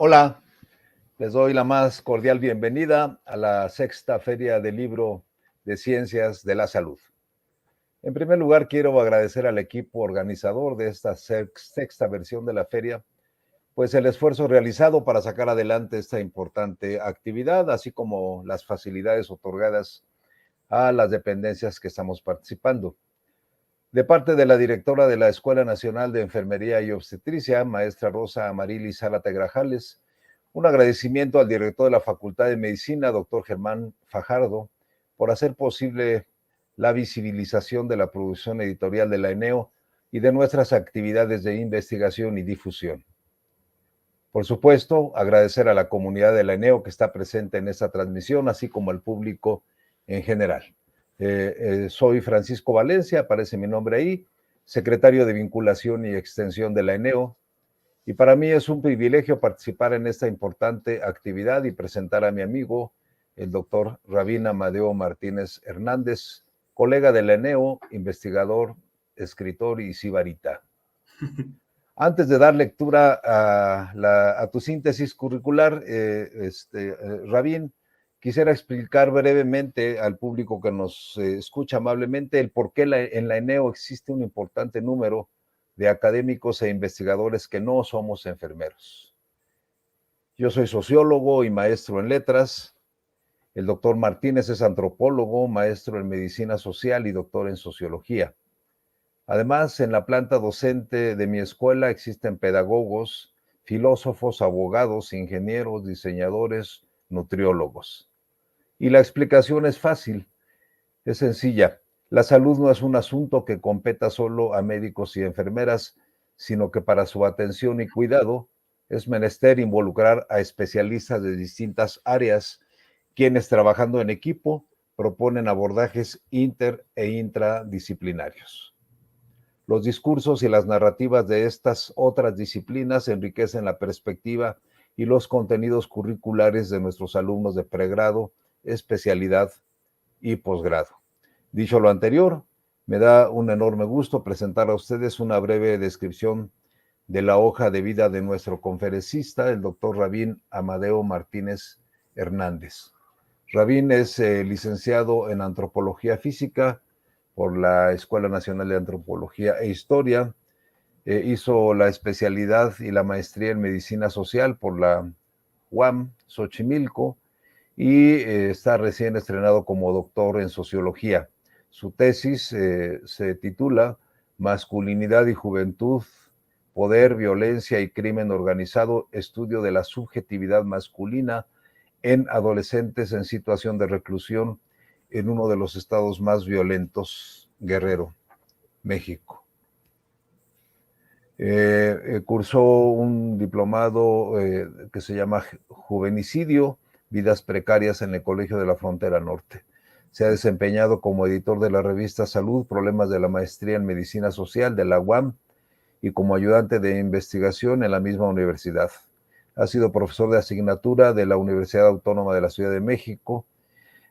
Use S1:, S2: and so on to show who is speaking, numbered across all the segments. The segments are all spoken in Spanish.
S1: Hola, les doy la más cordial bienvenida a la sexta Feria del Libro de Ciencias de la Salud. En primer lugar, quiero agradecer al equipo organizador de esta sexta versión de la feria, pues el esfuerzo realizado para sacar adelante esta importante actividad, así como las facilidades otorgadas a las dependencias que estamos participando. De parte de la directora de la Escuela Nacional de Enfermería y Obstetricia, maestra Rosa Amarilis Zárate Grajales, un agradecimiento al director de la Facultad de Medicina, doctor Germán Fajardo, por hacer posible la visibilización de la producción editorial de la ENEO y de nuestras actividades de investigación y difusión. Por supuesto, agradecer a la comunidad de la ENEO que está presente en esta transmisión, así como al público en general. Soy Francisco Valencia, aparece mi nombre ahí, secretario de Vinculación y Extensión de la ENEO, y para mí es un privilegio participar en esta importante actividad y presentar a mi amigo, el doctor Rabín Amadeo Martínez Hernández, colega de la ENEO, investigador, escritor y sibarita. Antes de dar lectura a tu síntesis curricular, Rabín, quisiera explicar brevemente al público que nos escucha amablemente el por qué en la ENEO existe un importante número de académicos e investigadores que no somos enfermeros. Yo soy sociólogo y maestro en letras. El doctor Martínez es antropólogo, maestro en medicina social y doctor en sociología. Además, en la planta docente de mi escuela existen pedagogos, filósofos, abogados, ingenieros, diseñadores, nutriólogos. Y la explicación es fácil, es sencilla. La salud no es un asunto que competa solo a médicos y enfermeras, sino que para su atención y cuidado es menester involucrar a especialistas de distintas áreas, quienes trabajando en equipo proponen abordajes inter e intradisciplinarios. Los discursos y las narrativas de estas otras disciplinas enriquecen la perspectiva y los contenidos curriculares de nuestros alumnos de pregrado, especialidad y posgrado. Dicho lo anterior, me da un enorme gusto presentar a ustedes una breve descripción de la hoja de vida de nuestro conferencista, el doctor Rabín Amadeo Martínez Hernández. Rabín es licenciado en Antropología Física por la Escuela Nacional de Antropología e Historia. Hizo la especialidad y la maestría en Medicina Social por la UAM Xochimilco y está recién estrenado como doctor en Sociología. Su tesis se titula Masculinidad y Juventud, Poder, Violencia y Crimen Organizado, estudio de la subjetividad masculina en adolescentes en situación de reclusión en uno de los estados más violentos, Guerrero, México. Cursó un diplomado que se llama Juvenicidio, Vidas Precarias en el Colegio de la Frontera Norte. Se ha desempeñado como editor de la revista Salud, Problemas de la Maestría en Medicina Social de la UAM y como ayudante de investigación en la misma universidad. Ha sido profesor de asignatura de la Universidad Autónoma de la Ciudad de México.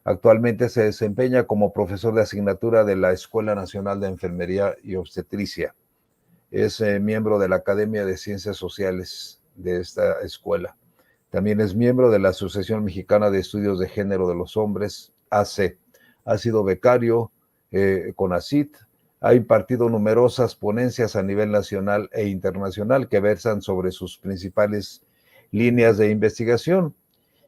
S1: Actualmente se desempeña como profesor de asignatura de la Escuela Nacional de Enfermería y Obstetricia. Es miembro de la Academia de Ciencias Sociales de esta escuela. También es miembro de la Asociación Mexicana de Estudios de Género de los Hombres, AC. Ha sido becario con ACIT. Ha impartido numerosas ponencias a nivel nacional e internacional que versan sobre sus principales líneas de investigación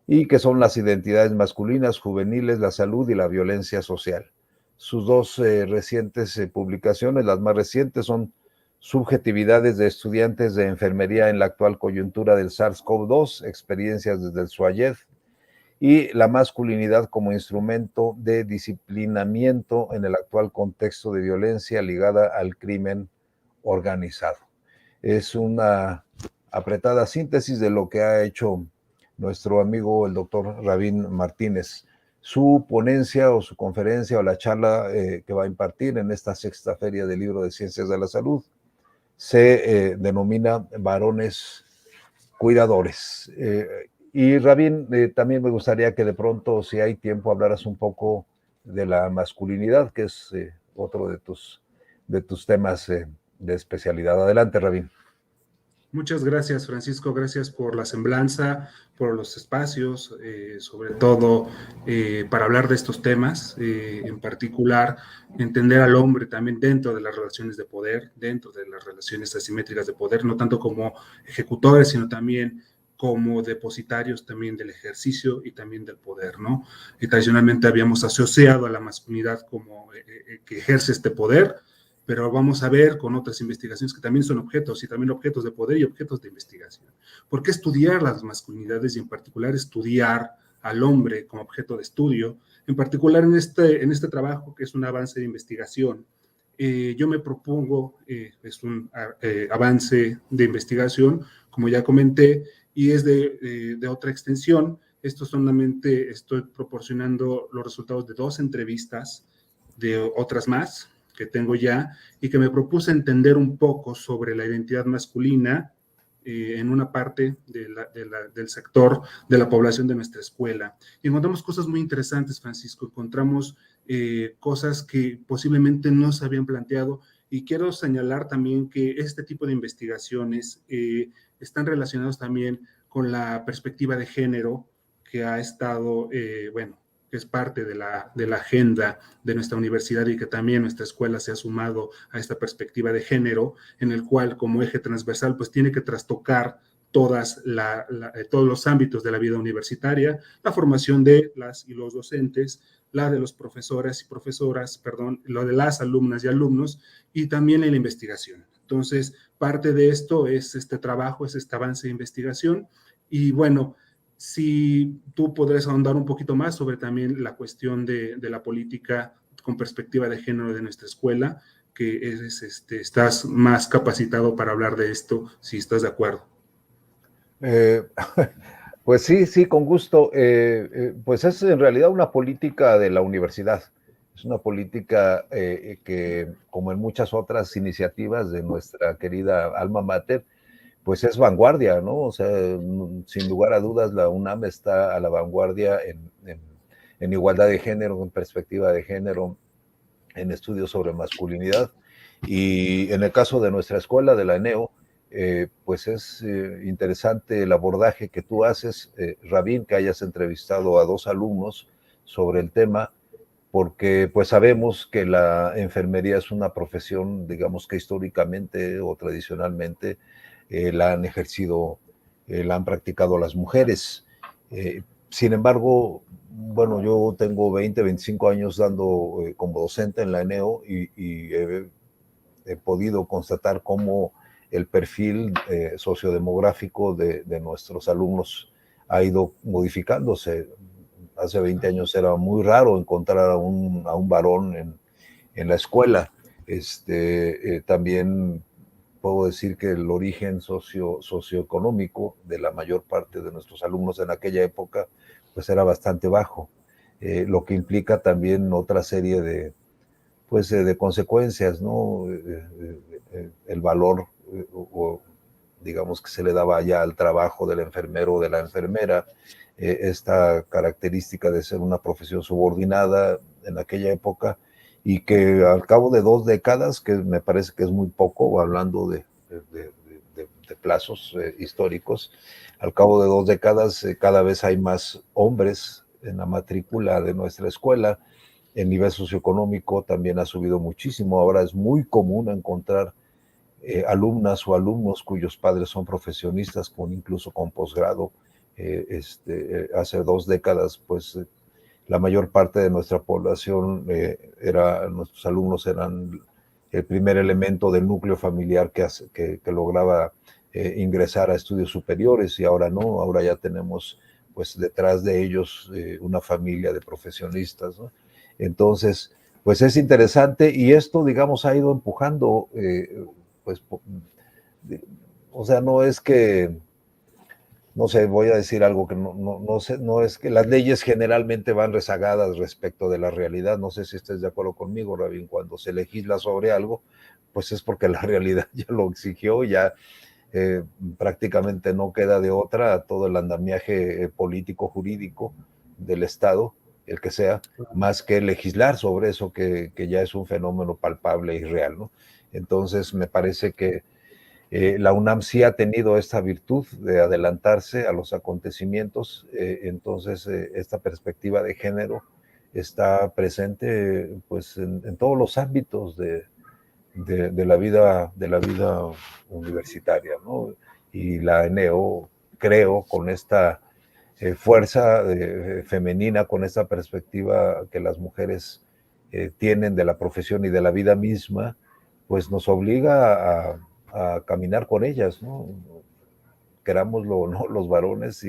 S1: y que son las identidades masculinas, juveniles, la salud y la violencia social. Sus dos recientes publicaciones, las más recientes, son Subjetividades de estudiantes de enfermería en la actual coyuntura del SARS-CoV-2, experiencias desde el SUAYED, y la masculinidad como instrumento de disciplinamiento en el actual contexto de violencia ligada al crimen organizado. Es una apretada síntesis de lo que ha hecho nuestro amigo el doctor Rabín Martínez. Su ponencia o su conferencia o la charla que va a impartir en esta sexta Feria del Libro de Ciencias de la Salud se denomina Varones Cuidadores. Y Rabín, también me gustaría que de pronto, si hay tiempo, hablaras un poco de la masculinidad, que es otro de tus temas de especialidad. Adelante, Rabín.
S2: Muchas gracias, Francisco. Gracias por la semblanza, por los espacios, sobre todo para hablar de estos temas, en particular entender al hombre también dentro de las relaciones de poder, dentro de las relaciones asimétricas de poder, no tanto como ejecutores, sino también como depositarios también del ejercicio y también del poder, ¿no? Y tradicionalmente habíamos asociado a la masculinidad como que ejerce este poder, pero vamos a ver con otras investigaciones que también son objetos y también objetos de poder y objetos de investigación. ¿Por qué estudiar las masculinidades y en particular estudiar al hombre como objeto de estudio? En particular en este trabajo que es un avance de investigación, yo me propongo, es un avance de investigación, como ya comenté, y es de otra extensión. Esto solamente estoy proporcionando los resultados de 2 entrevistas, de otras más que tengo ya, y que me propuse entender un poco sobre la identidad masculina en una parte del sector de la población de nuestra escuela. Y encontramos cosas muy interesantes, Francisco. Encontramos cosas que posiblemente no se habían planteado. Y quiero señalar también que este tipo de investigaciones están relacionados también con la perspectiva de género que ha estado, bueno, que es parte de la agenda de nuestra universidad y que también nuestra escuela se ha sumado a esta perspectiva de género, en el cual como eje transversal pues tiene que trastocar todos los ámbitos de la vida universitaria, la formación de las y los docentes, la de los profesores y profesoras, perdón, lo de las alumnas y alumnos, y también en la investigación. Entonces, parte de esto es este trabajo, es este avance de investigación, y bueno, si tú podrías ahondar un poquito más sobre también la cuestión de la política con perspectiva de género de nuestra escuela, que estás más capacitado para hablar de esto, si estás de acuerdo.
S1: Eh, pues sí, sí, con gusto. Pues es en realidad una política de la universidad. Es una política que, como en muchas otras iniciativas de nuestra querida alma mater, pues es vanguardia, ¿no? O sea, sin lugar a dudas, la UNAM está a la vanguardia en igualdad de género, en perspectiva de género, en estudios sobre masculinidad. Y en el caso de nuestra escuela, de la ENEO, pues es interesante el abordaje que tú haces, Rabín, que hayas entrevistado a 2 alumnos sobre el tema, porque pues sabemos que la enfermería es una profesión, digamos que históricamente o tradicionalmente la han ejercido, la han practicado las mujeres. Sin embargo, bueno, yo tengo 20, 25 años dando como docente en la ENEO y he podido constatar cómo el perfil sociodemográfico de nuestros alumnos ha ido modificándose. Hace 20 años era muy raro encontrar a un varón en la escuela. También puedo decir que el origen socioeconómico de la mayor parte de nuestros alumnos en aquella época pues era bastante bajo, lo que implica también otra serie de consecuencias, ¿no? El valor, o digamos que se le daba ya al trabajo del enfermero o de la enfermera, esta característica de ser una profesión subordinada en aquella época, y que al cabo de 2 décadas, que me parece que es muy poco, hablando de plazos históricos, al cabo de 2 décadas cada vez hay más hombres en la matrícula de nuestra escuela. El nivel socioeconómico también ha subido muchísimo. Ahora es muy común encontrar alumnas o alumnos cuyos padres son profesionistas, incluso con posgrado. Hace 2 décadas, pues la mayor parte de nuestra población, nuestros alumnos eran el primer elemento del núcleo familiar que lograba ingresar a estudios superiores, y ahora no, ahora ya tenemos pues detrás de ellos una familia de profesionistas, ¿no? Entonces, pues es interesante, y esto, digamos, ha ido empujando, pues, o sea, no es que, no sé, voy a decir algo que no sé, no es que las leyes generalmente van rezagadas respecto de la realidad. No sé si estés de acuerdo conmigo, Rabín. Cuando se legisla sobre algo, pues es porque la realidad ya lo exigió, ya prácticamente no queda de otra a todo el andamiaje político, jurídico del Estado, el que sea, más que legislar sobre eso que ya es un fenómeno palpable y real, ¿no? Entonces, me parece que La UNAM sí ha tenido esta virtud de adelantarse a los acontecimientos, entonces esta perspectiva de género está presente pues en todos los ámbitos de la vida universitaria, ¿no? Y la NEO, creo, con esta fuerza femenina, con esta perspectiva que las mujeres tienen de la profesión y de la vida misma, pues nos obliga a caminar con ellas, ¿no? Querámoslo o no, los varones,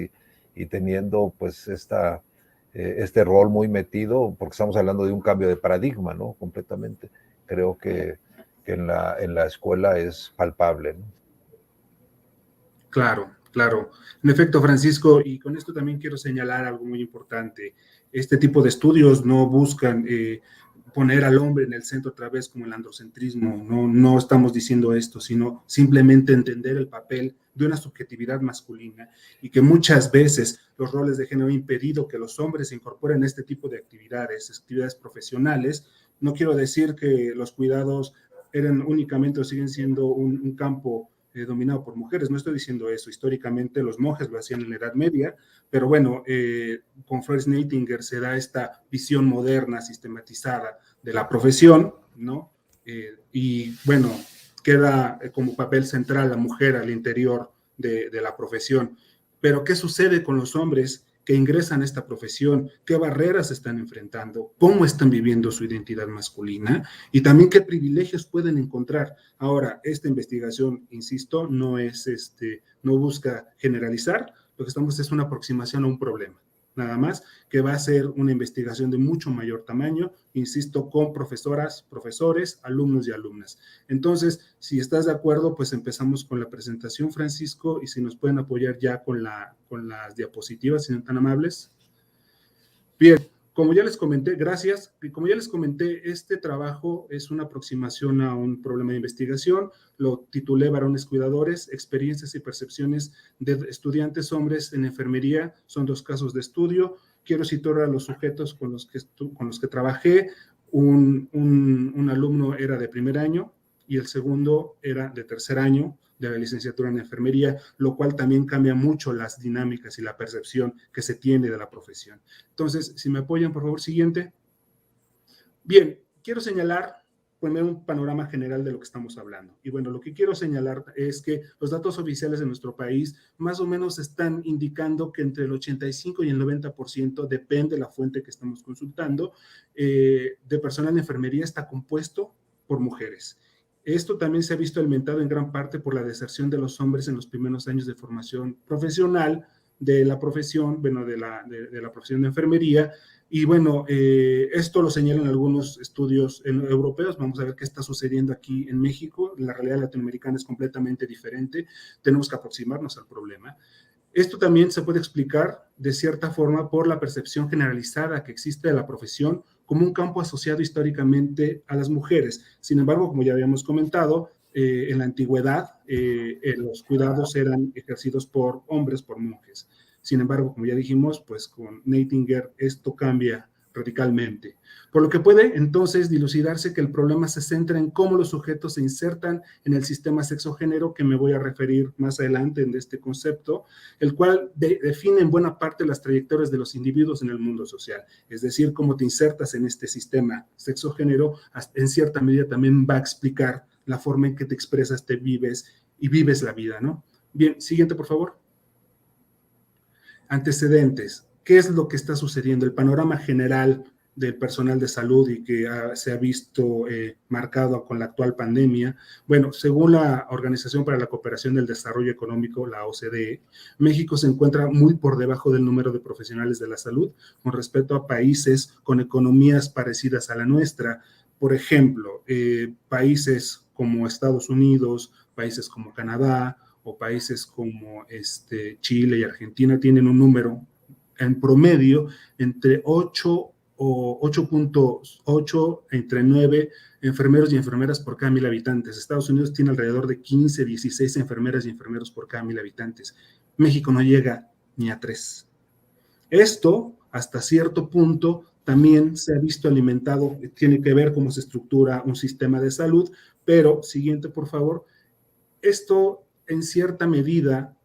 S1: y teniendo pues este rol muy metido, porque estamos hablando de un cambio de paradigma, ¿no? Completamente. Creo que en la escuela es palpable, ¿no?
S2: Claro, claro. En efecto, Francisco, y con esto también quiero señalar algo muy importante. Este tipo de estudios no buscan poner al hombre en el centro otra vez como el androcentrismo. No estamos diciendo esto, sino simplemente entender el papel de una subjetividad masculina y que muchas veces los roles de género han impedido que los hombres se incorporen a este tipo de actividades profesionales. No quiero decir que los cuidados eran únicamente o siguen siendo un campo dominado por mujeres. No estoy diciendo eso. Históricamente los monjes lo hacían en la Edad Media, pero bueno, con Florence Nightingale se da esta visión moderna, sistematizada de la profesión, ¿no? Y bueno, queda como papel central la mujer al interior de la profesión. Pero ¿qué sucede con los hombres que ingresan a esta profesión? ¿Qué barreras están enfrentando? ¿Cómo están viviendo su identidad masculina? Y también qué privilegios pueden encontrar. Ahora, esta investigación, insisto, no busca generalizar, lo que estamos es una aproximación a un problema, nada más, que va a ser una investigación de mucho mayor tamaño, insisto, con profesoras, profesores, alumnos y alumnas. Entonces, si estás de acuerdo, pues empezamos con la presentación, Francisco, y si nos pueden apoyar ya con las diapositivas, si son tan amables. Bien, como ya les comenté, gracias. Y como ya les comenté, este trabajo es una aproximación a un problema de investigación. Lo titulé Varones Cuidadores, experiencias y percepciones de estudiantes hombres en enfermería. Son 2 casos de estudio. Quiero citar a los sujetos con los que trabajé. Un alumno era de primer año y el segundo era de tercer año de la licenciatura en enfermería, lo cual también cambia mucho las dinámicas y la percepción que se tiene de la profesión. Entonces, si me apoyan, por favor, siguiente. Bien, quiero señalar, poner un panorama general de lo que estamos hablando. Y bueno, lo que quiero señalar es que los datos oficiales de nuestro país más o menos están indicando que entre el 85 y el 90%, depende de la fuente que estamos consultando, de personal en enfermería está compuesto por mujeres. Esto también se ha visto alimentado en gran parte por la deserción de los hombres en los primeros años de formación profesional de la profesión, bueno, de la profesión de enfermería. Y bueno, esto lo señalan algunos estudios europeos. Vamos a ver qué está sucediendo aquí en México. La realidad latinoamericana es completamente diferente. Tenemos que aproximarnos al problema. Esto también se puede explicar de cierta forma por la percepción generalizada que existe de la profesión como un campo asociado históricamente a las mujeres. Sin embargo, como ya habíamos comentado, en la antigüedad los cuidados eran ejercidos por hombres, por monjes. Sin embargo, como ya dijimos, pues con Nightingale esto cambia radicalmente. Por lo que puede entonces dilucidarse que el problema se centra en cómo los sujetos se insertan en el sistema sexo-género, que me voy a referir más adelante en este concepto, el cual define en buena parte las trayectorias de los individuos en el mundo social. Es decir, cómo te insertas en este sistema sexo-género, en cierta medida también va a explicar la forma en que te expresas, te vives y vives la vida, ¿no? Bien, siguiente, por favor. Antecedentes. ¿Qué es lo que está sucediendo? El panorama general del personal de salud y que se ha visto marcado con la actual pandemia. Bueno, según la Organización para la Cooperación del Desarrollo Económico, la OCDE, México se encuentra muy por debajo del número de profesionales de la salud con respecto a países con economías parecidas a la nuestra. Por ejemplo, países como Estados Unidos, países como Canadá o países como Chile y Argentina tienen un número en promedio entre 8 o 8.8 entre 9 enfermeros y enfermeras por cada 1,000 habitantes. Estados Unidos tiene alrededor de 15, 16 enfermeras y enfermeros por cada 1,000 habitantes. México no llega ni a 3. Esto, hasta cierto punto, también se ha visto alimentado, tiene que ver cómo se estructura un sistema de salud, pero, siguiente, por favor, esto en cierta medida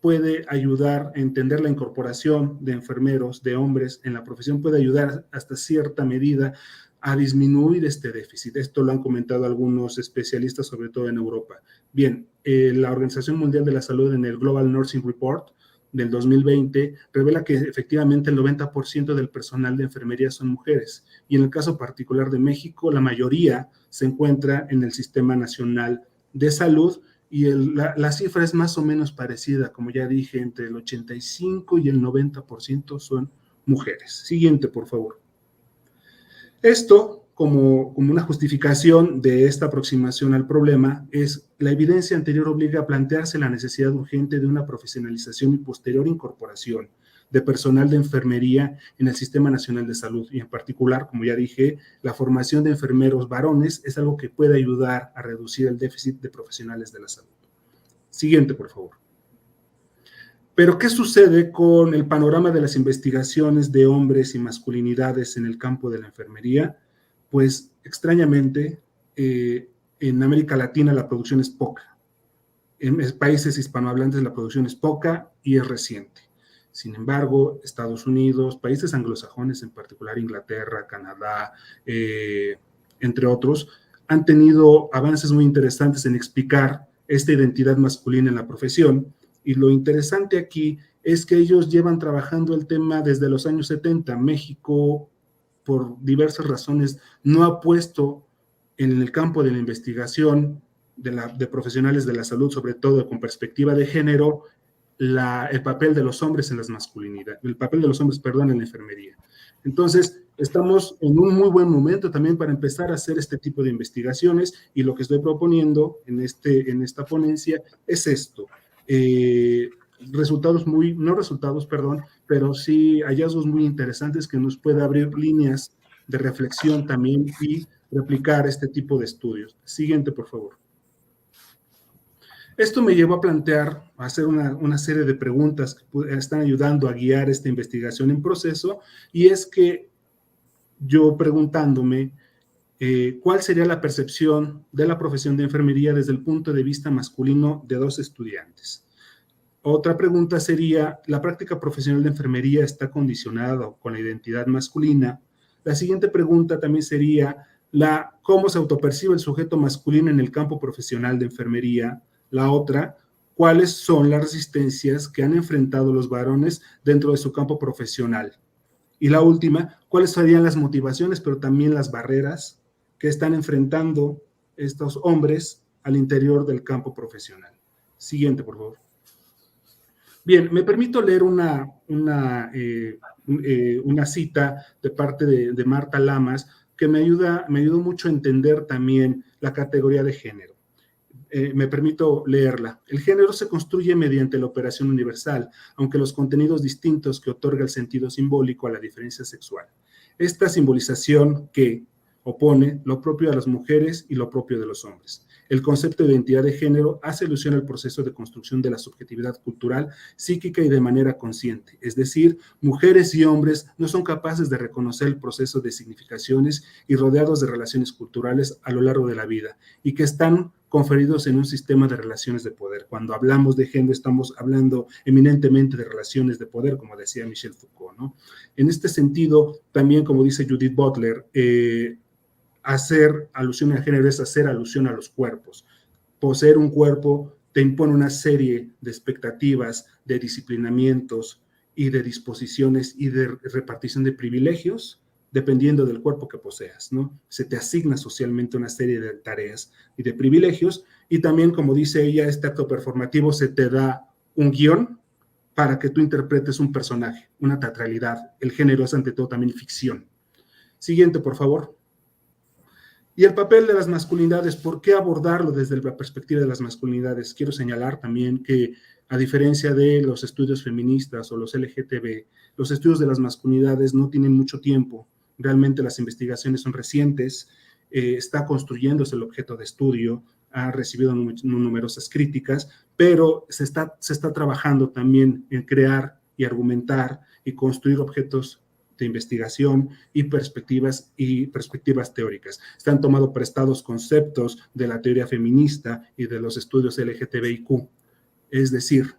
S2: puede ayudar a entender la incorporación de enfermeros, de hombres en la profesión, puede ayudar hasta cierta medida a disminuir este déficit. Esto lo han comentado algunos especialistas, sobre todo en Europa. Bien, la Organización Mundial de la Salud en el Global Nursing Report del 2020 revela que efectivamente el 90% del personal de enfermería son mujeres, y en el caso particular de México, la mayoría se encuentra en el Sistema Nacional de Salud, y la cifra es más o menos parecida, como ya dije, entre el 85 y el 90% son mujeres. Siguiente, por favor. Esto, como una justificación de esta aproximación al problema, es la evidencia anterior obliga a plantearse la necesidad urgente de una profesionalización y posterior incorporación de personal de enfermería en el Sistema Nacional de Salud, y en particular, como ya dije, la formación de enfermeros varones es algo que puede ayudar a reducir el déficit de profesionales de la salud. Siguiente, por favor. Pero, ¿qué sucede con el panorama de las investigaciones de hombres y masculinidades en el campo de la enfermería? Pues, extrañamente, en América Latina la producción es poca. En países hispanohablantes la producción es poca y es reciente. Sin embargo, Estados Unidos, países anglosajones, en particular Inglaterra, Canadá, entre otros, han tenido avances muy interesantes en explicar esta identidad masculina en la profesión. Y lo interesante aquí es que ellos llevan trabajando el tema desde los años 70. México, por diversas razones, no ha puesto en el campo de la investigación de profesionales de la salud, sobre todo con perspectiva de género, el papel de los hombres en las masculinidades, el papel de los hombres, perdón, en la enfermería. Entonces, estamos en un muy buen momento también para empezar a hacer este tipo de investigaciones, y lo que estoy proponiendo en esta ponencia es esto. Pero sí hallazgos muy interesantes que nos puede abrir líneas de reflexión también y replicar este tipo de estudios. Siguiente, por favor. Esto me llevó a plantear, a hacer una serie de preguntas que están ayudando a guiar esta investigación en proceso, y es que yo preguntándome cuál sería la percepción de la profesión de enfermería desde el punto de vista masculino de dos estudiantes. Otra pregunta sería, ¿la práctica profesional de enfermería está condicionada con la identidad masculina? La siguiente pregunta también sería, ¿cómo se autopercibe el sujeto masculino en el campo profesional de enfermería? La otra, ¿cuáles son las resistencias que han enfrentado los varones dentro de su campo profesional? Y la última, ¿cuáles serían las motivaciones, pero también las barreras que están enfrentando estos hombres al interior del campo profesional? Siguiente, por favor. Bien, me permito leer una cita de parte de Marta Lamas que me ayudó mucho a entender también la categoría de género. Me permito leerla. El género se construye mediante la operación universal, aunque los contenidos distintos que otorga el sentido simbólico a la diferencia sexual. Esta simbolización que opone lo propio a las mujeres y lo propio de los hombres. El concepto de identidad de género hace alusión al proceso de construcción de la subjetividad cultural, psíquica y de manera consciente. Es decir, mujeres y hombres no son capaces de reconocer el proceso de significaciones y rodeados de relaciones culturales a lo largo de la vida, y que están conferidos en un sistema de relaciones de poder. Cuando hablamos de género, estamos hablando eminentemente de relaciones de poder, como decía Michel Foucault, ¿no? En este sentido, también, como dice Judith Butler, hacer alusión al género es hacer alusión a los cuerpos. Poseer un cuerpo te impone una serie de expectativas, de disciplinamientos y de disposiciones y de repartición de privilegios, dependiendo del cuerpo que poseas, ¿no? Se te asigna socialmente una serie de tareas y de privilegios, y también, como dice ella, este acto performativo se te da un guión para que tú interpretes un personaje, una teatralidad. El género es ante todo también ficción. Siguiente, por favor. Y el papel de las masculinidades, ¿por qué abordarlo desde la perspectiva de las masculinidades? Quiero señalar también que, a diferencia de los estudios feministas o los LGTB, los estudios de las masculinidades no tienen mucho tiempo. Realmente las investigaciones son recientes, está construyéndose el objeto de estudio, ha recibido numerosas críticas, pero se está trabajando también en crear y argumentar y construir objetos de investigación y perspectivas teóricas. Se han tomado prestados conceptos de la teoría feminista y de los estudios LGTBIQ. Es decir,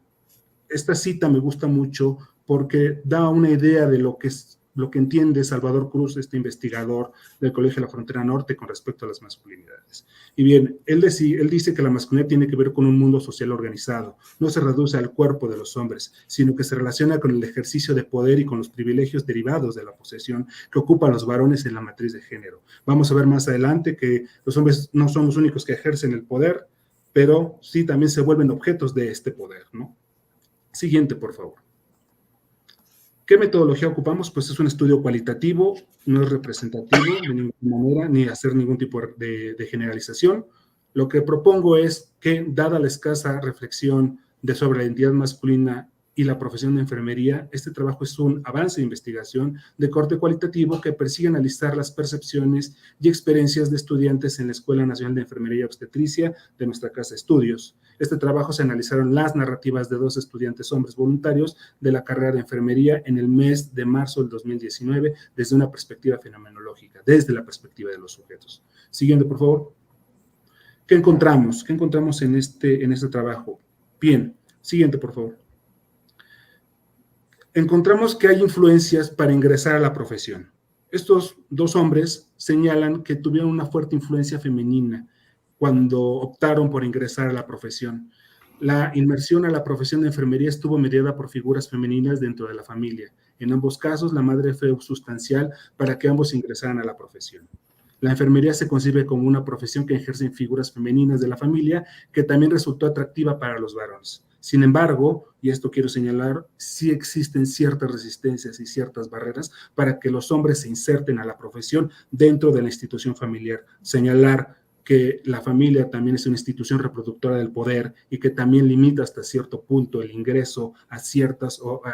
S2: esta cita me gusta mucho porque da una idea de lo que entiende Salvador Cruz, este investigador del Colegio de la Frontera Norte, con respecto a las masculinidades. Y bien, él dice que la masculinidad tiene que ver con un mundo social organizado, no se reduce al cuerpo de los hombres, sino que se relaciona con el ejercicio de poder y con los privilegios derivados de la posesión que ocupan los varones en la matriz de género. Vamos a ver más adelante que los hombres no son los únicos que ejercen el poder, pero sí también se vuelven objetos de este poder, ¿no? Siguiente, por favor. ¿Qué metodología ocupamos? Pues es un estudio cualitativo, no es representativo de ninguna manera, ni hacer ningún tipo de generalización. Lo que propongo es que, dada la escasa reflexión sobre la identidad masculina y la profesión de enfermería, este trabajo es un avance de investigación de corte cualitativo que persigue analizar las percepciones y experiencias de estudiantes en la Escuela Nacional de Enfermería y Obstetricia de nuestra casa de estudios. Este trabajo se analizaron las narrativas de 2 estudiantes hombres voluntarios de la carrera de enfermería en el mes de marzo del 2019 desde una perspectiva fenomenológica, desde la perspectiva de los sujetos. Siguiente, por favor. ¿Qué encontramos? ¿Qué encontramos en este trabajo? Bien, siguiente, por favor. Encontramos que hay influencias para ingresar a la profesión. Estos 2 hombres señalan que tuvieron una fuerte influencia femenina cuando optaron por ingresar a la profesión. La inmersión a la profesión de enfermería estuvo mediada por figuras femeninas dentro de la familia. En ambos casos, la madre fue sustancial para que ambos ingresaran a la profesión. La enfermería se concibe como una profesión que ejercen figuras femeninas de la familia, que también resultó atractiva para los varones. Sin embargo, y esto quiero señalar, sí existen ciertas resistencias y ciertas barreras para que los hombres se inserten a la profesión dentro de la institución familiar. Señalar que la familia también es una institución reproductora del poder y que también limita hasta cierto punto el ingreso a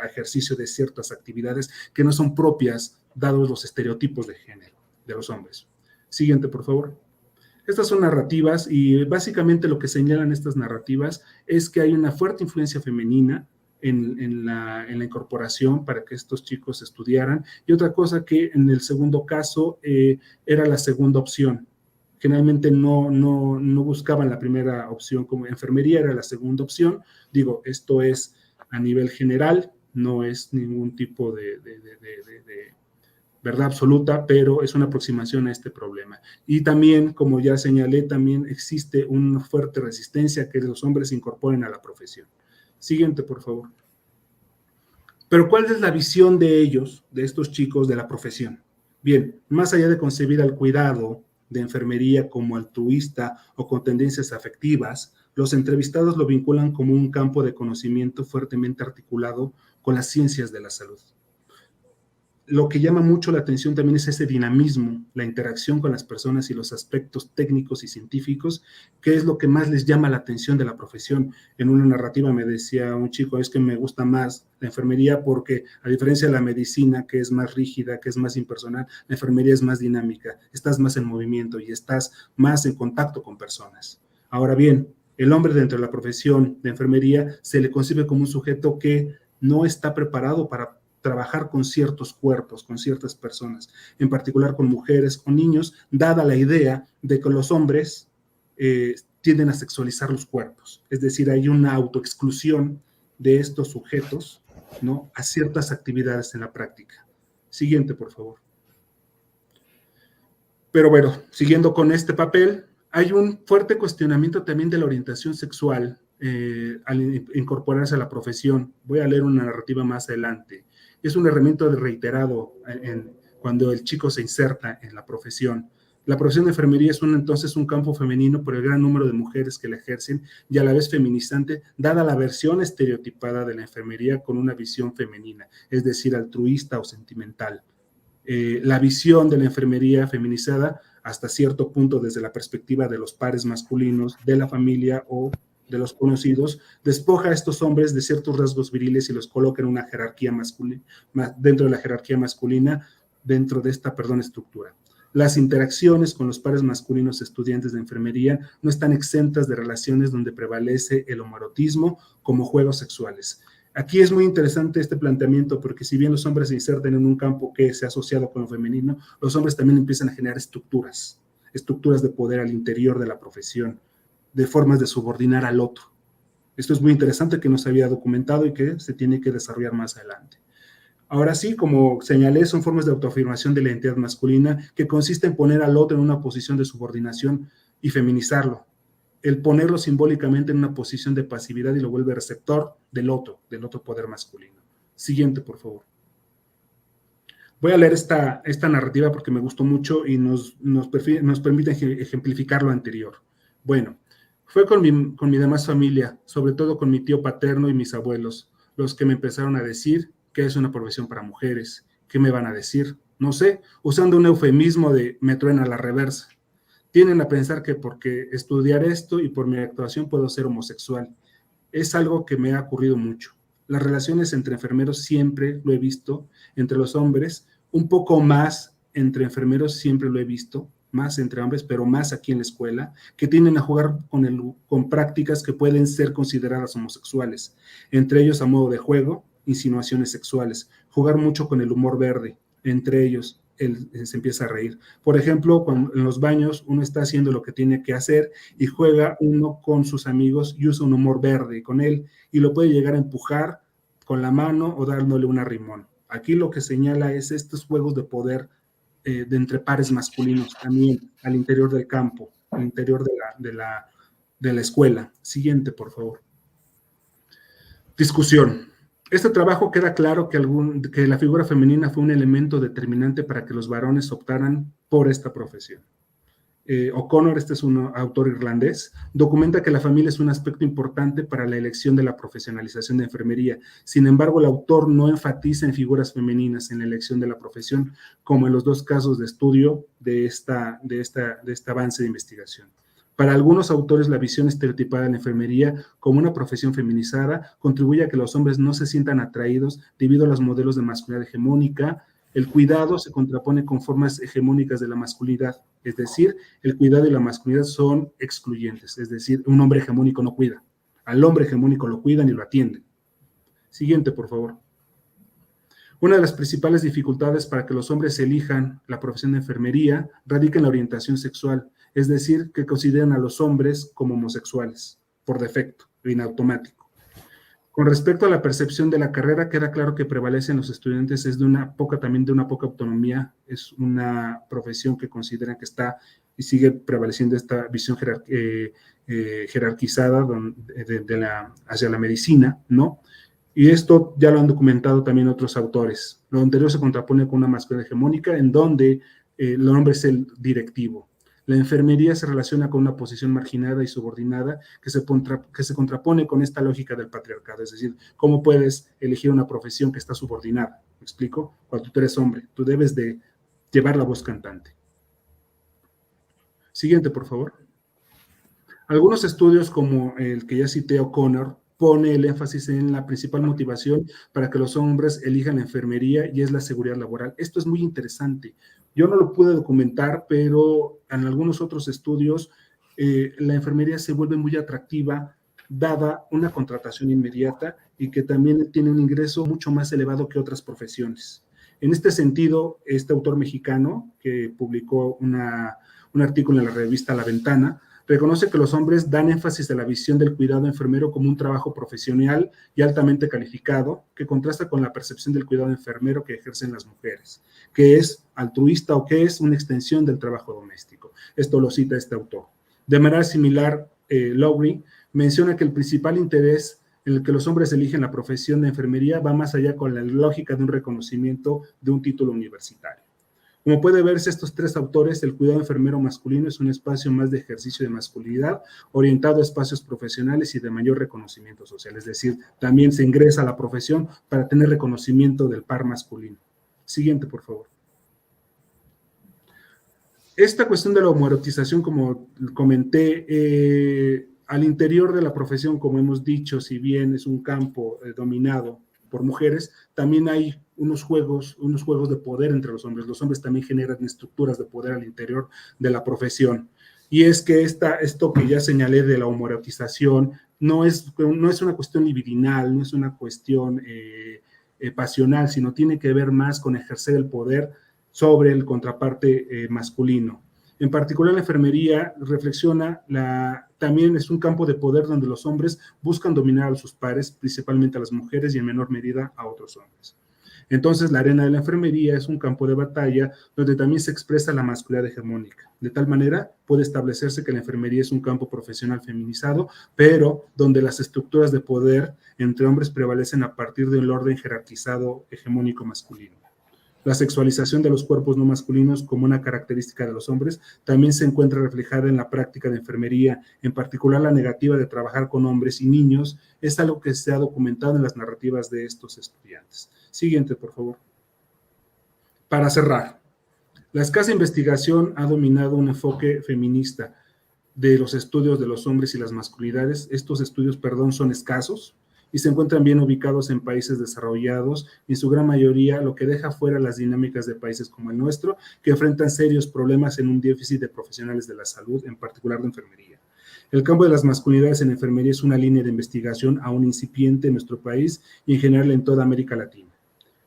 S2: ejercicio de ciertas actividades que no son propias, dados los estereotipos de género de los hombres. Siguiente, por favor. Estas son narrativas y básicamente lo que señalan estas narrativas es que hay una fuerte influencia femenina en la incorporación para que estos chicos estudiaran, y otra cosa que en el segundo caso era la segunda opción. Generalmente no buscaban la primera opción como enfermería, era la segunda opción. Digo, esto es a nivel general, no es ningún tipo de verdad absoluta, pero es una aproximación a este problema. Y también, como ya señalé, también existe una fuerte resistencia a que los hombres se incorporen a la profesión. Siguiente, por favor. Pero ¿cuál es la visión de ellos, de estos chicos, de la profesión? Bien, más allá de concebir al cuidado de enfermería como altruista o con tendencias afectivas, los entrevistados lo vinculan como un campo de conocimiento fuertemente articulado con las ciencias de la salud. Lo que llama mucho la atención también es ese dinamismo, la interacción con las personas y los aspectos técnicos y científicos, que es lo que más les llama la atención de la profesión. En una narrativa me decía un chico, es que me gusta más la enfermería porque, a diferencia de la medicina, que es más rígida, que es más impersonal, la enfermería es más dinámica, estás más en movimiento y estás más en contacto con personas. Ahora bien, el hombre dentro de la profesión de enfermería se le concibe como un sujeto que no está preparado para trabajar con ciertos cuerpos, con ciertas personas, en particular con mujeres, con niños, dada la idea de que los hombres tienden a sexualizar los cuerpos. Es decir, hay una autoexclusión de estos sujetos, ¿no?, a ciertas actividades en la práctica. Siguiente, por favor. Pero bueno, siguiendo con este papel, hay un fuerte cuestionamiento también de la orientación sexual al incorporarse a la profesión. Voy a leer una narrativa más adelante. Es un herramienta reiterado cuando el chico se inserta en la profesión. La profesión de enfermería es entonces un campo femenino por el gran número de mujeres que la ejercen y a la vez feminizante, dada la versión estereotipada de la enfermería con una visión femenina, es decir, altruista o sentimental. La visión de la enfermería feminizada, hasta cierto punto desde la perspectiva de los pares masculinos, de la familia o de los conocidos, despoja a estos hombres de ciertos rasgos viriles y los coloca en una jerarquía masculina, dentro de la jerarquía masculina, dentro de esta, estructura. Las interacciones con los pares masculinos estudiantes de enfermería no están exentas de relaciones donde prevalece el homoerotismo como juegos sexuales. Aquí es muy interesante este planteamiento porque si bien los hombres se insertan en un campo que se ha asociado con lo femenino, los hombres también empiezan a generar estructuras de poder al interior de la profesión, de formas de subordinar al otro. Esto es muy interesante, que no se había documentado y que se tiene que desarrollar más adelante. Ahora sí, como señalé, son formas de autoafirmación de la identidad masculina que consiste en poner al otro en una posición de subordinación y feminizarlo. El ponerlo simbólicamente en una posición de pasividad y lo vuelve receptor del otro poder masculino. Siguiente, por favor. Voy a leer esta narrativa porque me gustó mucho y nos permite ejemplificar lo anterior. Bueno, fue con mi demás familia, sobre todo con mi tío paterno y mis abuelos, los que me empezaron a decir que es una profesión para mujeres. ¿Qué me van a decir? No sé, usando un eufemismo de me truena la reversa. Tienen a pensar que porque estudiar esto y por mi actuación puedo ser homosexual. Es algo que me ha ocurrido mucho. Las relaciones entre enfermeros siempre lo he visto, entre los hombres, un poco más entre enfermeros siempre lo he visto, más entre hombres, pero más aquí en la escuela, que tienden a jugar con prácticas que pueden ser consideradas homosexuales, entre ellos a modo de juego, insinuaciones sexuales, jugar mucho con el humor verde, entre ellos él se empieza a reír. Por ejemplo, cuando en los baños uno está haciendo lo que tiene que hacer y juega uno con sus amigos y usa un humor verde con él y lo puede llegar a empujar con la mano o dándole un arrimón. Aquí lo que señala es estos juegos de poder de entre pares masculinos también al interior del campo, al interior de la escuela. Siguiente, por favor. Discusión. Este trabajo queda claro que la figura femenina fue un elemento determinante para que los varones optaran por esta profesión. O'Connor, este es un autor irlandés, documenta que la familia es un aspecto importante para la elección de la profesionalización de enfermería. Sin embargo, el autor no enfatiza en figuras femeninas en la elección de la profesión, como en los dos casos de estudio de este avance de investigación. Para algunos autores, la visión estereotipada de la enfermería como una profesión feminizada contribuye a que los hombres no se sientan atraídos debido a los modelos de masculinidad hegemónica. El cuidado se contrapone con formas hegemónicas de la masculinidad, es decir, el cuidado y la masculinidad son excluyentes, es decir, un hombre hegemónico no cuida. Al hombre hegemónico lo cuidan y lo atienden. Siguiente, por favor. Una de las principales dificultades para que los hombres elijan la profesión de enfermería radica en la orientación sexual, es decir, que consideran a los hombres como homosexuales, por defecto, en automático. Con respecto a la percepción de la carrera, queda claro que prevalece en los estudiantes es de una poca autonomía, es una profesión que consideran que está y sigue prevaleciendo esta visión jerarquizada hacia la medicina, ¿no? Y esto ya lo han documentado también otros autores. Lo anterior se contrapone con una masculinidad hegemónica en donde el hombre es el directivo. La enfermería se relaciona con una posición marginada y subordinada que se contrapone con esta lógica del patriarcado, es decir, ¿cómo puedes elegir una profesión que está subordinada? ¿Me explico? Cuando tú eres hombre, tú debes de llevar la voz cantante. Siguiente, por favor. Algunos estudios, como el que ya cité, O'Connor, pone el énfasis en la principal motivación para que los hombres elijan la enfermería y es la seguridad laboral. Esto es muy interesante. Yo no lo pude documentar, pero en algunos otros estudios la enfermería se vuelve muy atractiva dada una contratación inmediata y que también tiene un ingreso mucho más elevado que otras profesiones. En este sentido, este autor mexicano que publicó un artículo en la revista La Ventana reconoce que los hombres dan énfasis a la visión del cuidado enfermero como un trabajo profesional y altamente calificado, que contrasta con la percepción del cuidado enfermero que ejercen las mujeres, que es altruista o que es una extensión del trabajo doméstico. Esto lo cita este autor. De manera similar, Lowry menciona que el principal interés en el que los hombres eligen la profesión de enfermería va más allá con la lógica de un reconocimiento de un título universitario. Como puede verse, estos tres autores, el cuidado enfermero masculino es un espacio más de ejercicio de masculinidad, orientado a espacios profesionales y de mayor reconocimiento social. Es decir, también se ingresa a la profesión para tener reconocimiento del par masculino. Siguiente, por favor. Esta cuestión de la homoerotización, como comenté, al interior de la profesión, como hemos dicho, si bien es un campo dominado por mujeres, también hay unos juegos de poder entre los hombres. Los hombres también generan estructuras de poder al interior de la profesión. y es que esto que ya señalé de la homoerotización no es una cuestión libidinal, no es una cuestión pasional, sino tiene que ver más con ejercer el poder sobre el contraparte masculino. En particular, la enfermería reflexiona, también es un campo de poder donde los hombres buscan dominar a sus pares, principalmente a las mujeres y en menor medida a otros hombres. Entonces, la arena de la enfermería es un campo de batalla donde también se expresa la masculinidad hegemónica. De tal manera, puede establecerse que la enfermería es un campo profesional feminizado, pero donde las estructuras de poder entre hombres prevalecen a partir de un orden jerarquizado hegemónico masculino. La sexualización de los cuerpos no masculinos como una característica de los hombres también se encuentra reflejada en la práctica de enfermería, en particular la negativa de trabajar con hombres y niños, es algo que se ha documentado en las narrativas de estos estudiantes. Siguiente, por favor. Para cerrar, la escasa investigación ha dominado un enfoque feminista de los estudios de los hombres y las masculinidades. Estos estudios, son escasos y se encuentran bien ubicados en países desarrollados y en su gran mayoría lo que deja fuera las dinámicas de países como el nuestro, que enfrentan serios problemas en un déficit de profesionales de la salud, en particular de enfermería. El campo de las masculinidades en enfermería es una línea de investigación aún incipiente en nuestro país y en general en toda América Latina.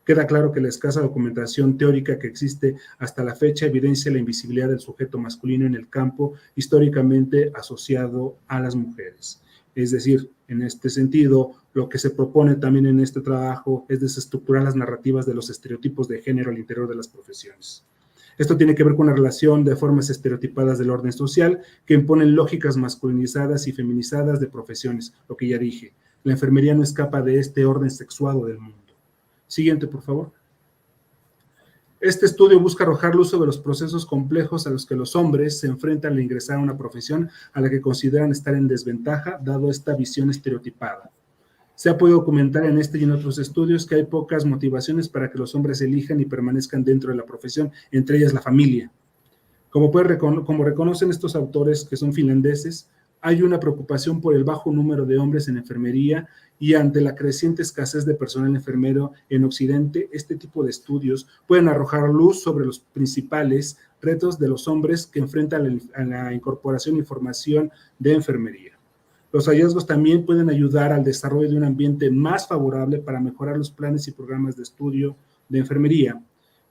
S2: Queda claro que la escasa documentación teórica que existe hasta la fecha evidencia la invisibilidad del sujeto masculino en el campo históricamente asociado a las mujeres. Es decir, en este sentido, lo que se propone también en este trabajo es desestructurar las narrativas de los estereotipos de género al interior de las profesiones. Esto tiene que ver con la relación de formas estereotipadas del orden social que imponen lógicas masculinizadas y feminizadas de profesiones, lo que ya dije. La enfermería no escapa de este orden sexuado del mundo. Siguiente, por favor. Este estudio busca arrojar luz sobre los procesos complejos a los que los hombres se enfrentan al ingresar a una profesión a la que consideran estar en desventaja, dado esta visión estereotipada. Se ha podido documentar en este y en otros estudios que hay pocas motivaciones para que los hombres elijan y permanezcan dentro de la profesión, entre ellas la familia. Como reconocen estos autores, que son finlandeses, hay una preocupación por el bajo número de hombres en enfermería y ante la creciente escasez de personal enfermero en Occidente, este tipo de estudios pueden arrojar luz sobre los principales retos de los hombres que enfrentan a la incorporación y formación de enfermería. Los hallazgos también pueden ayudar al desarrollo de un ambiente más favorable para mejorar los planes y programas de estudio de enfermería.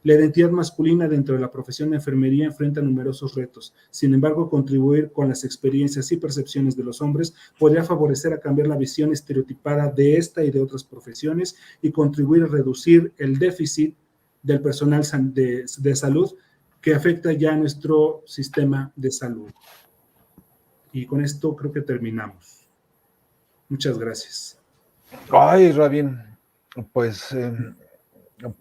S2: La identidad masculina dentro de la profesión de enfermería enfrenta numerosos retos. Sin embargo, contribuir con las experiencias y percepciones de los hombres podría favorecer a cambiar la visión estereotipada de esta y de otras profesiones y contribuir a reducir el déficit del personal de salud que afecta ya a nuestro sistema de salud. Y con esto creo que terminamos. Muchas gracias.
S1: Ay, Rabín, pues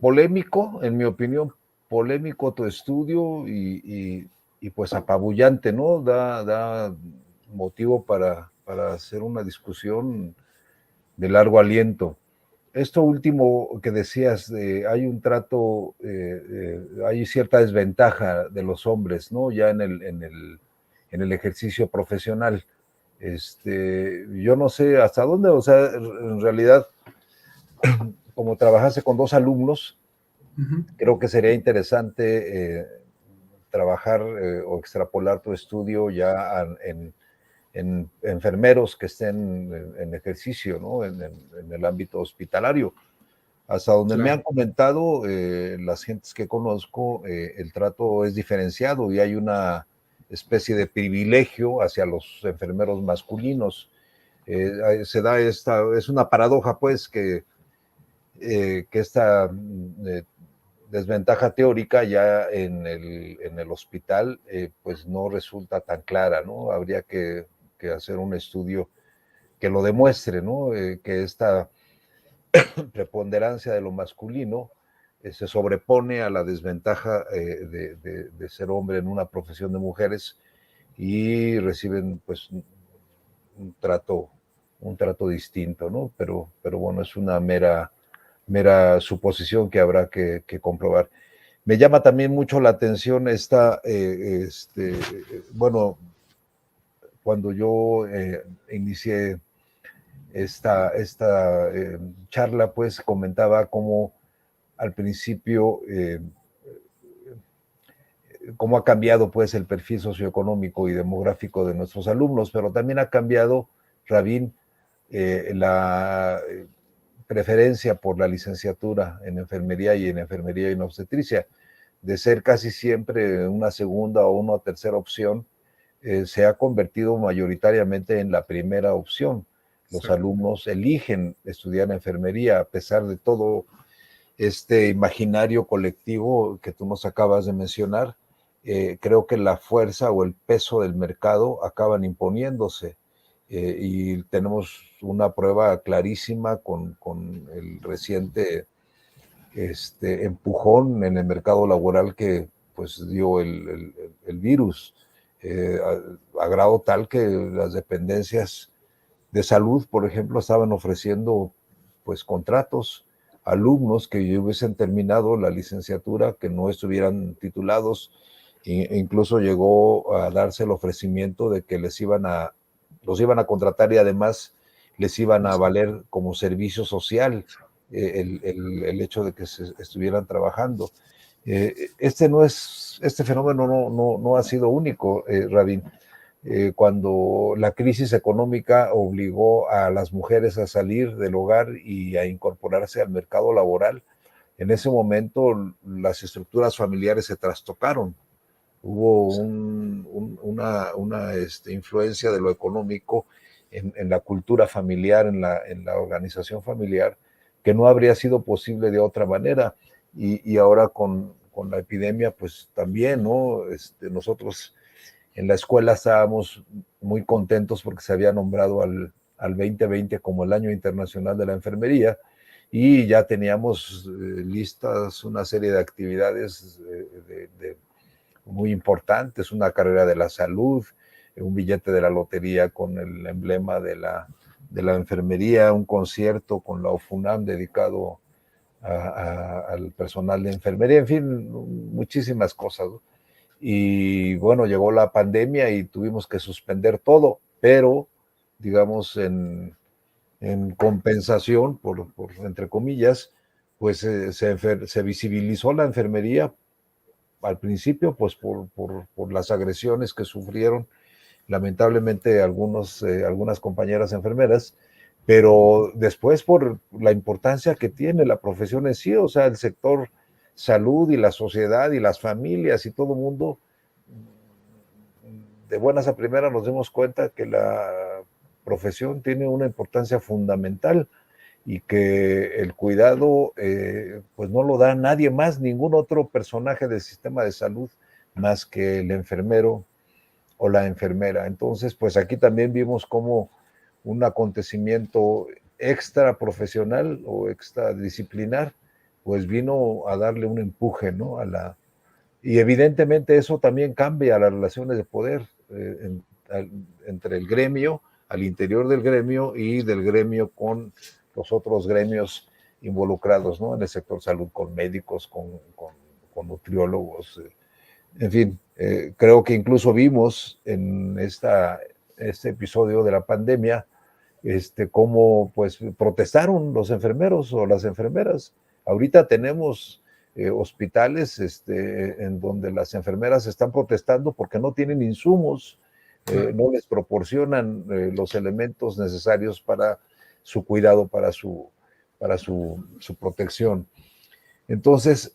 S1: polémico, en mi opinión, polémico tu estudio y pues apabullante, ¿no? Da motivo para hacer una discusión de largo aliento. Esto último que decías, hay un trato, hay cierta desventaja de los hombres, ¿no? Ya en el ejercicio profesional. Yo no sé hasta dónde, o sea, en realidad, como trabajase con dos alumnos, creo que sería interesante trabajar o extrapolar tu estudio ya en enfermeros que estén en ejercicio, ¿no? En el ámbito hospitalario. Hasta donde me han comentado las gentes que conozco, el trato es diferenciado y hay una especie de privilegio hacia los enfermeros masculinos. Se da es una paradoja, pues, que esta desventaja teórica ya en el hospital, pues no resulta tan clara, ¿no? Habría que hacer un estudio que lo demuestre, ¿no? Que esta preponderancia de lo masculino se sobrepone a la desventaja de ser hombre en una profesión de mujeres y reciben pues un trato distinto, ¿no? Pero bueno, es una mera suposición que habrá que comprobar. Me llama también mucho la atención bueno, cuando yo inicié esta charla, pues comentaba cómo al principio cómo ha cambiado pues el perfil socioeconómico y demográfico de nuestros alumnos, pero también ha cambiado, Rabín, la preferencia por la licenciatura en enfermería y en obstetricia, de ser casi siempre una segunda o una tercera opción, se ha convertido mayoritariamente en la primera opción. Los alumnos eligen estudiar enfermería a pesar de todo este imaginario colectivo que tú nos acabas de mencionar. Creo que la fuerza o el peso del mercado acaban imponiéndose. Y tenemos una prueba clarísima con el reciente empujón en el mercado laboral que pues dio el virus, a grado tal que las dependencias de salud, por ejemplo, estaban ofreciendo pues contratos a alumnos que ya hubiesen terminado la licenciatura, que no estuvieran titulados, e incluso llegó a darse el ofrecimiento de que los iban a contratar y además les iban a valer como servicio social el hecho de que se estuvieran trabajando. Este fenómeno no ha sido único, Rabín. Cuando la crisis económica obligó a las mujeres a salir del hogar y a incorporarse al mercado laboral, en ese momento las estructuras familiares se trastocaron. Hubo una influencia de lo económico en la cultura familiar, en la organización familiar, que no habría sido posible de otra manera. Y ahora con la epidemia, pues también, ¿no? Nosotros en la escuela estábamos muy contentos porque se había nombrado al 2020 como el Año Internacional de la Enfermería y ya teníamos listas una serie de actividades muy importantes, una carrera de la salud, un billete de la lotería con el emblema de la enfermería, un concierto con la OFUNAM dedicado al personal de enfermería, en fin, muchísimas cosas, ¿no? Y bueno, llegó la pandemia y tuvimos que suspender todo, pero digamos en compensación, por entre comillas, pues se visibilizó la enfermería al principio, pues por las agresiones que sufrieron lamentablemente algunas compañeras enfermeras, pero después por la importancia que tiene la profesión en sí, o sea, el sector salud y la sociedad y las familias y todo el mundo, de buenas a primeras nos dimos cuenta que la profesión tiene una importancia fundamental y que el cuidado pues no lo da nadie más, ningún otro personaje del sistema de salud más que el enfermero o la enfermera. Entonces, pues aquí también vimos como un acontecimiento extra profesional o extra disciplinar, pues vino a darle un empuje, ¿no? Y evidentemente eso también cambia las relaciones de poder entre el gremio, al interior del gremio y del gremio con los otros gremios involucrados, ¿no? En el sector salud, con médicos, con nutriólogos, en fin, creo que incluso vimos en este episodio de la pandemia cómo pues protestaron los enfermeros o las enfermeras. Ahorita tenemos hospitales en donde las enfermeras están protestando porque no tienen insumos, no les proporcionan los elementos necesarios para su cuidado, para su protección. Entonces,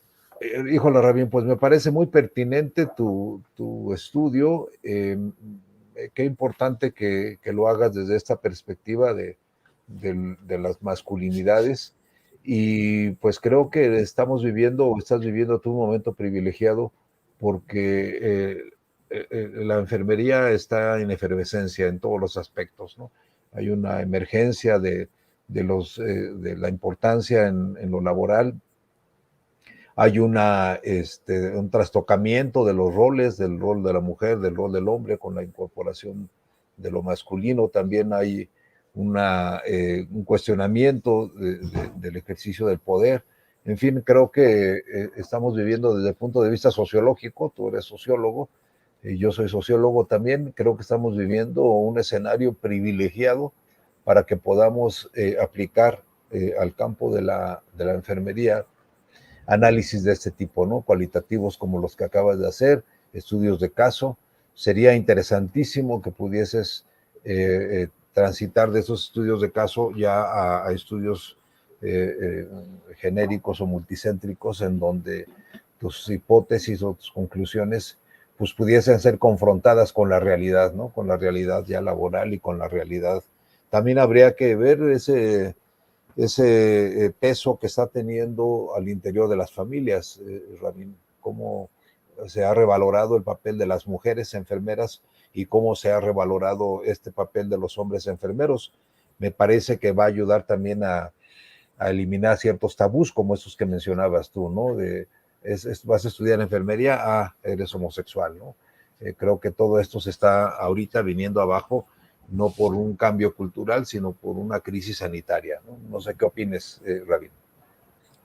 S1: híjole, Rabín, pues me parece muy pertinente tu estudio. Qué importante que lo hagas desde esta perspectiva de las masculinidades. Y pues creo que estamos viviendo, o estás viviendo tú un momento privilegiado porque la enfermería está en efervescencia en todos los aspectos, ¿no? Hay una emergencia de la importancia en lo laboral, hay un trastocamiento de los roles, del rol de la mujer, del rol del hombre, con la incorporación de lo masculino. También hay un cuestionamiento del ejercicio del poder. En fin, creo que estamos viviendo desde el punto de vista sociológico, tú eres sociólogo, y yo soy sociólogo también, creo que estamos viviendo un escenario privilegiado para que podamos aplicar al campo de la enfermería análisis de este tipo, ¿no? Cualitativos como los que acabas de hacer estudios de caso. Sería interesantísimo que pudieses transitar de esos estudios de caso ya a estudios genéricos o multicéntricos, en donde tus hipótesis o tus conclusiones pues pudiesen ser confrontadas con la realidad, ¿no? Con la realidad ya laboral y con la realidad. También habría que ver ese peso que está teniendo al interior de las familias, Rabín, cómo se ha revalorado el papel de las mujeres enfermeras y cómo se ha revalorado este papel de los hombres enfermeros. Me parece que va a ayudar también a eliminar ciertos tabús como esos que mencionabas tú, ¿no? Vas a estudiar enfermería, eres homosexual, ¿no? Creo que todo esto se está ahorita viniendo abajo, no por un cambio cultural, sino por una crisis sanitaria, ¿no? No sé qué opines, Rabín.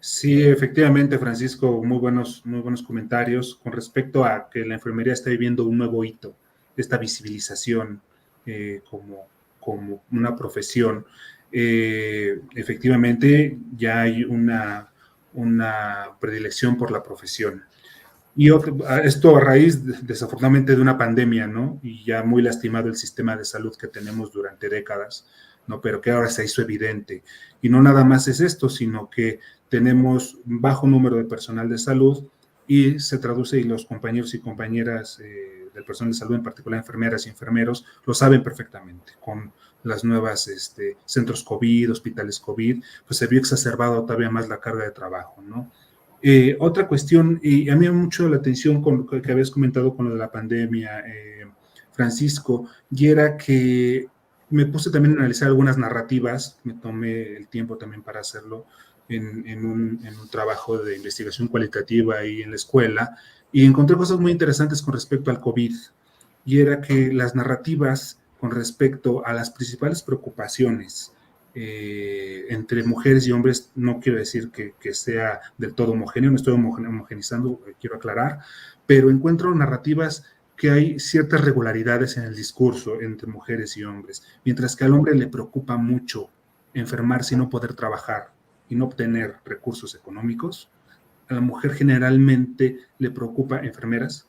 S2: Sí, efectivamente, Francisco, muy buenos comentarios con respecto a que la enfermería está viviendo un nuevo hito, esta visibilización como una profesión. Efectivamente, ya hay una predilección por la profesión. Y esto a raíz, desafortunadamente, de una pandemia, ¿no? Y ya muy lastimado el sistema de salud que tenemos durante décadas, ¿no? Pero que ahora se hizo evidente. Y no nada más es esto, sino que tenemos bajo número de personal de salud y se traduce, y los compañeros y compañeras del personal de salud, en particular enfermeras y enfermeros, lo saben perfectamente. Con las nuevas centros COVID, hospitales COVID, pues se vio exacerbado todavía más la carga de trabajo, ¿no? Otra cuestión, y a mí me llama mucho la atención con lo que habías comentado con lo de la pandemia, Francisco, y era que me puse también a analizar algunas narrativas, me tomé el tiempo también para hacerlo en un trabajo de investigación cualitativa ahí en la escuela, y encontré cosas muy interesantes con respecto al COVID, y era que las narrativas con respecto a las principales preocupaciones entre mujeres y hombres, no quiero decir que sea del todo homogéneo, no estoy homogenizando, quiero aclarar, pero encuentro narrativas que hay ciertas regularidades en el discurso entre mujeres y hombres, mientras que al hombre le preocupa mucho enfermarse y no poder trabajar y no obtener recursos económicos. A la mujer generalmente le preocupa enfermeras,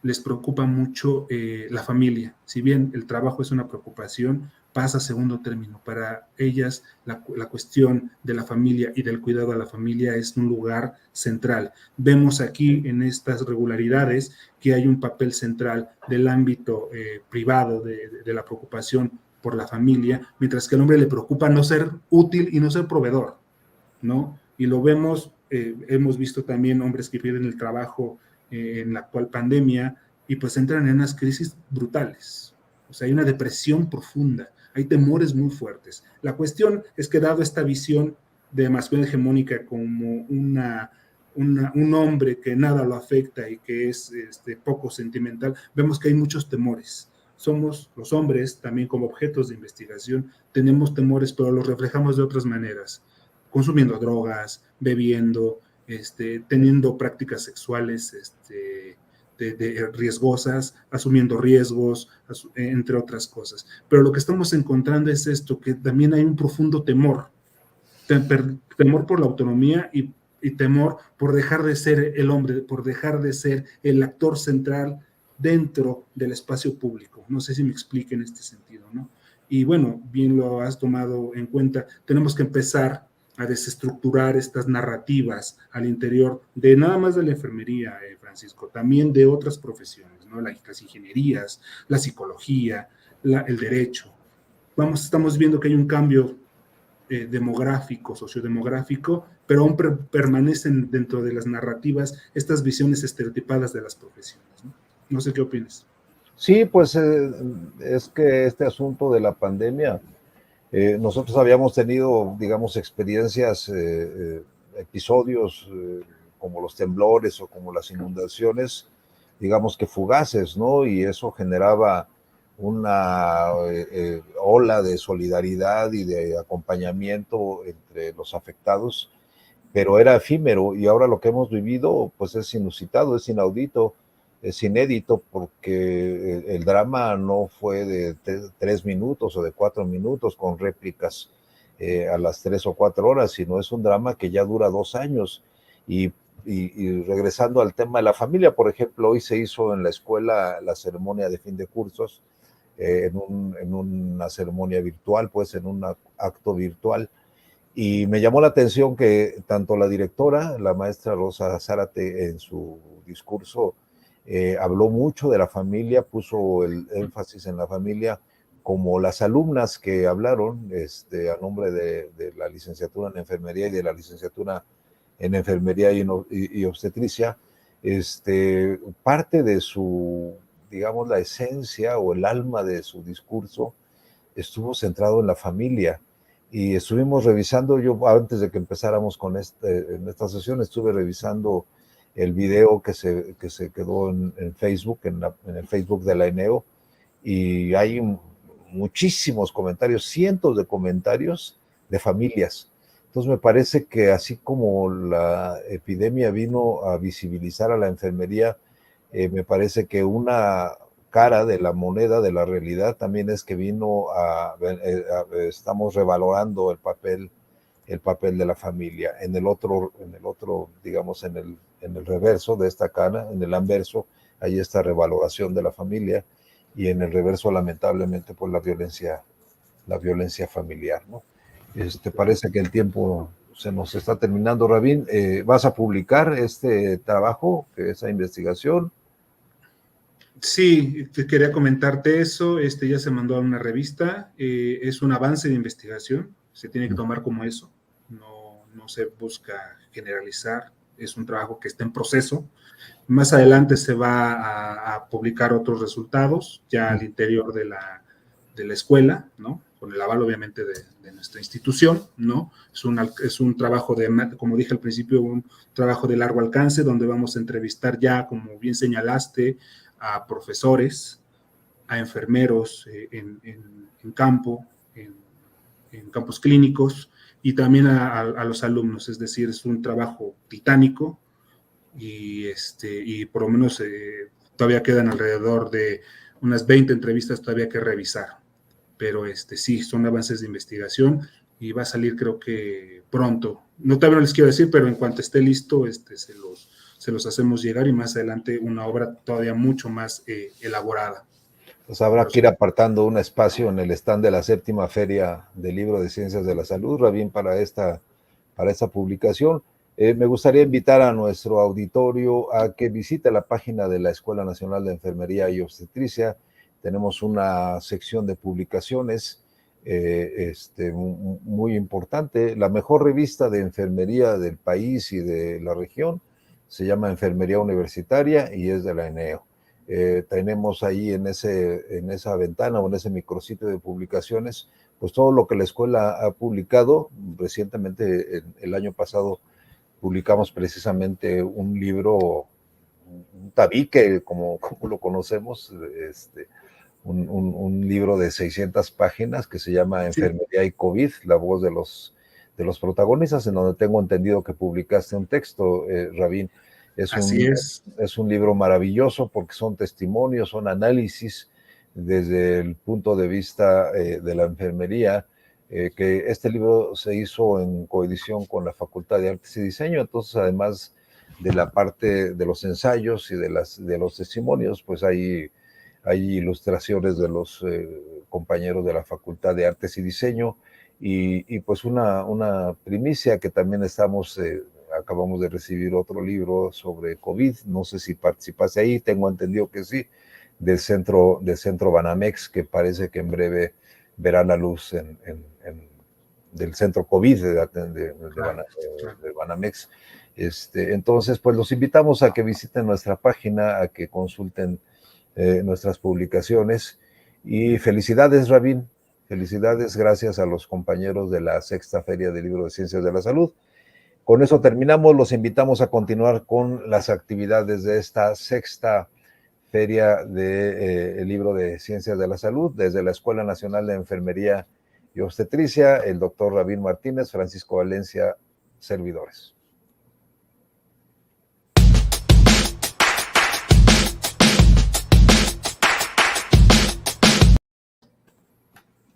S2: les preocupa mucho la familia. Si bien el trabajo es una preocupación, pasa a segundo término. Para ellas, la cuestión de la familia y del cuidado a la familia es un lugar central. Vemos aquí en estas regularidades que hay un papel central del ámbito privado de la preocupación por la familia, mientras que al hombre le preocupa no ser útil y no ser proveedor, ¿no? Y lo vemos, hemos visto también hombres que pierden el trabajo en la actual pandemia y pues entran en unas crisis brutales. O sea, hay una depresión profunda, hay temores muy fuertes. La cuestión es que dado esta visión de masculinidad hegemónica como un hombre que nada lo afecta y que es poco sentimental, vemos que hay muchos temores. Somos los hombres también como objetos de investigación, tenemos temores, pero los reflejamos de otras maneras, consumiendo drogas, bebiendo, teniendo prácticas sexuales de riesgosas, asumiendo riesgos, entre otras cosas. Pero lo que estamos encontrando es esto, que también hay un profundo temor, temor por la autonomía y temor por dejar de ser el hombre, por dejar de ser el actor central dentro del espacio público. No sé si me explique en este sentido, ¿no? Y bueno, bien lo has tomado en cuenta, tenemos que empezar a desestructurar estas narrativas al interior de nada más de la enfermería, Francisco, también de otras profesiones, ¿no? Las ingenierías, la psicología, el derecho. Estamos viendo que hay un cambio demográfico, sociodemográfico, pero aún permanecen dentro de las narrativas estas visiones estereotipadas de las profesiones, ¿no? No sé qué opinas.
S1: Sí, pues es que este asunto de la pandemia, nosotros habíamos tenido, digamos, experiencias, episodios como los temblores o como las inundaciones, digamos que fugaces, ¿no? Y eso generaba una ola de solidaridad y de acompañamiento entre los afectados, pero era efímero, y ahora lo que hemos vivido pues es inusitado, es inaudito, es inédito, porque el drama no fue de 3 minutos o de 4 minutos con réplicas a las 3 o 4 horas, sino es un drama que ya dura 2 años, y y regresando al tema de la familia, por ejemplo, hoy se hizo en la escuela la ceremonia de fin de cursos, en una ceremonia virtual, pues en un acto virtual. Y me llamó la atención que tanto la directora, la maestra Rosa Zárate, en su discurso habló mucho de la familia, puso el énfasis en la familia, como las alumnas que hablaron a nombre de la licenciatura en enfermería y de la licenciatura en enfermería y obstetricia, parte de su, digamos, la esencia o el alma de su discurso estuvo centrado en la familia. Y estuvimos revisando, yo antes de que empezáramos con en esta sesión, estuve revisando el video que se quedó en Facebook, en el Facebook de la ENEO, y hay muchísimos comentarios, cientos de comentarios de familias. Entonces me parece que así como la epidemia vino a visibilizar a la enfermería, me parece que una cara de la moneda, de la realidad, también es que estamos revalorando el papel de la familia. En el otro, digamos, en el reverso de esta cara, en el anverso, hay esta revaloración de la familia, y en el reverso, lamentablemente, pues la violencia familiar, ¿no? Parece que el tiempo se nos está terminando, Rabín. ¿Vas a publicar este trabajo, esa investigación?
S2: Sí, te quería comentarte eso. Ya se mandó a una revista. Es un avance de investigación. Se tiene que tomar como eso. No se busca generalizar. Es un trabajo que está en proceso. Más adelante se va a publicar otros resultados ya al interior de la escuela, ¿no? Con el aval, obviamente, de nuestra institución, ¿no? Es un trabajo como dije al principio, un trabajo de largo alcance, donde vamos a entrevistar ya, como bien señalaste, a profesores, a enfermeros en campo, en campos clínicos, y también a los alumnos. Es decir, es un trabajo titánico, y por lo menos todavía quedan alrededor de unas 20 entrevistas todavía que revisar. Pero sí, son avances de investigación y va a salir, creo que pronto. Todavía no les quiero decir, pero en cuanto esté listo, se los hacemos llegar, y más adelante una obra todavía mucho más elaborada.
S1: Pues habrá que ir apartando un espacio en el stand de la 7ª Feria del Libro de Ciencias de la Salud, Rabín, para esta publicación. Me gustaría invitar a nuestro auditorio a que visite la página de la Escuela Nacional de Enfermería y Obstetricia. Tenemos una sección de publicaciones muy importante. La mejor revista de enfermería del país y de la región se llama Enfermería Universitaria y es de la ENEO. Tenemos ahí en esa ventana o en ese micrositio de publicaciones, pues todo lo que la escuela ha publicado. Recientemente, el año pasado, publicamos precisamente un libro, un tabique, como lo conocemos, un libro de 600 páginas que se llama Enfermería y COVID, la voz de los protagonistas, en donde tengo entendido que publicaste un texto, Rabín. Es un libro maravilloso porque son testimonios, son análisis desde el punto de vista de la enfermería, que este libro se hizo en coedición con la Facultad de Artes y Diseño. Entonces, además de la parte de los ensayos y de los testimonios, pues hay ilustraciones de los compañeros de la Facultad de Artes y Diseño, y pues una primicia que también acabamos de recibir otro libro sobre COVID. No sé si participaste ahí, tengo entendido que sí, del centro Banamex, que parece que en breve verá la luz del centro COVID de Banamex. Entonces, pues los invitamos a que visiten nuestra página, a que consulten nuestras publicaciones, y felicidades, Rabín, felicidades, gracias a los compañeros de la 6ª Feria del Libro de Ciencias de la Salud. Con eso terminamos. Los invitamos a continuar con las actividades de esta 6ª Feria del Libro de Ciencias de la Salud, desde la Escuela Nacional de Enfermería y Obstetricia, el doctor Rabín Martínez, Francisco Valencia, servidores.